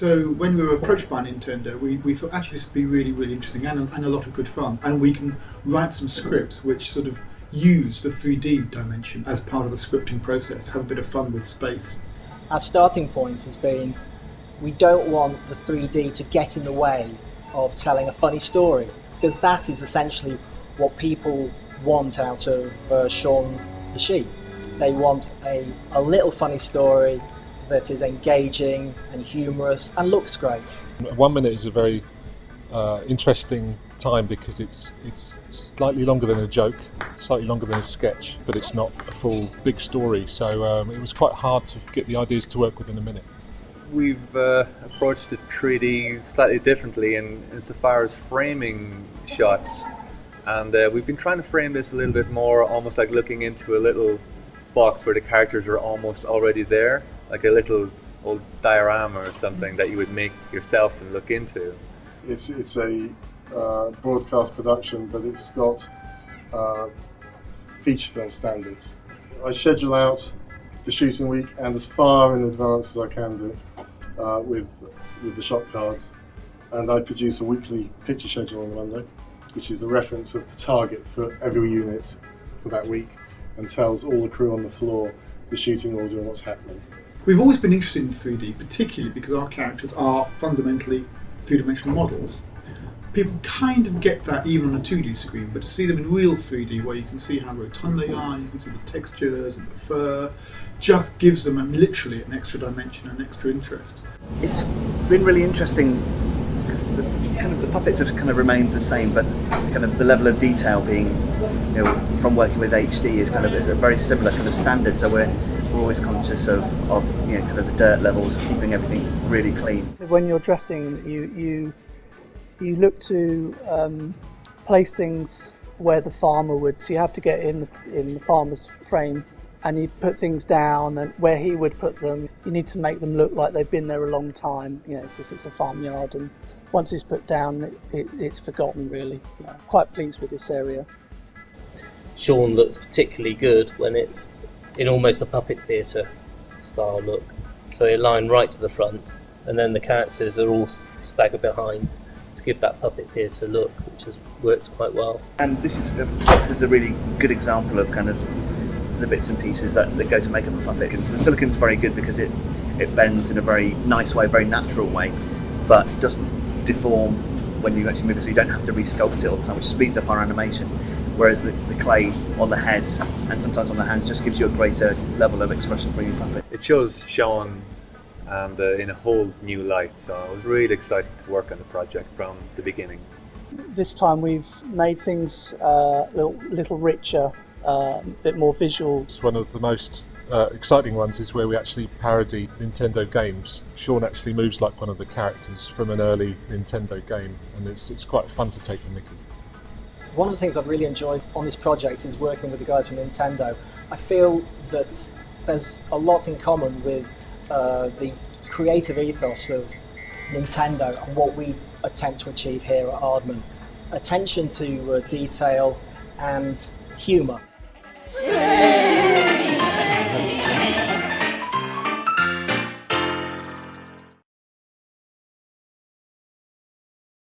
So when we were approached by Nintendo, we thought actually this would be really, really interesting and a lot of good fun. And we can write some scripts which sort of use the 3D dimension as part of the scripting process, have a bit of fun with space. Our starting point has been we don't want the 3D to get in the way of telling a funny story, because that is essentially what people want out of Shaun the Sheep. They want a little funny story that is engaging and humorous and looks great. 1 minute is a very interesting time because it's slightly longer than a joke, slightly longer than a sketch, but it's not a full big story, so it was quite hard to get the ideas to work within a minute. We've approached the 3D slightly differently insofar as framing shots, and we've been trying to frame this a little bit more, almost like looking into a little box where the characters are almost already there, like a little old diorama or something that you would make yourself and look into. It's a broadcast production, but it's got feature film standards. I schedule out the shooting week and as far in advance as I can do with the shot cards, and I produce a weekly picture schedule on Monday, which is a reference of the target for every unit for that week and tells all the crew on the floor the shooting order and what's happening. We've always been interested in 3D, particularly because our characters are fundamentally three-dimensional models. People kind of get that even on a 2D screen, but to see them in real 3D, where you can see how rotund they are, you can see the textures and the fur, just gives them literally an extra dimension and extra interest. It's been really interesting because the puppets have kind of remained the same, but kind of the level of detail being, from working with HD is kind of a very similar kind of standard. So we're always conscious of kind of the dirt levels, keeping everything really clean. When you're dressing, you look to place things where the farmer would. So you have to get in the farmer's frame, and you put things down and where he would put them. You need to make them look like they've been there a long time, because it's a farmyard, and once it's put down, it's forgotten really. I'm quite pleased with this area. Shaun looks particularly good when it's in almost a puppet theatre style look. So you line right to the front, and then the characters are all staggered behind to give that puppet theatre look, which has worked quite well. And this is a really good example of kind of the bits and pieces that go to make up a puppet. And so the silicon's very good because it bends in a very nice way, very natural way, but doesn't deform when you actually move it, so you don't have to resculpt it all the time, which speeds up our animation. Whereas the clay on the head and sometimes on the hands just gives you a greater level of expression for your puppet. It shows Shaun and in a whole new light, so I was really excited to work on the project from the beginning. This time we've made things a little richer, a bit more visual. It's one of the most exciting ones is where we actually parody Nintendo games. Shaun actually moves like one of the characters from an early Nintendo game, and it's quite fun to take the mickey. One of the things I've really enjoyed on this project is working with the guys from Nintendo. I feel that there's a lot in common with the creative ethos of Nintendo and what we attempt to achieve here at Aardman. Attention to detail and humour.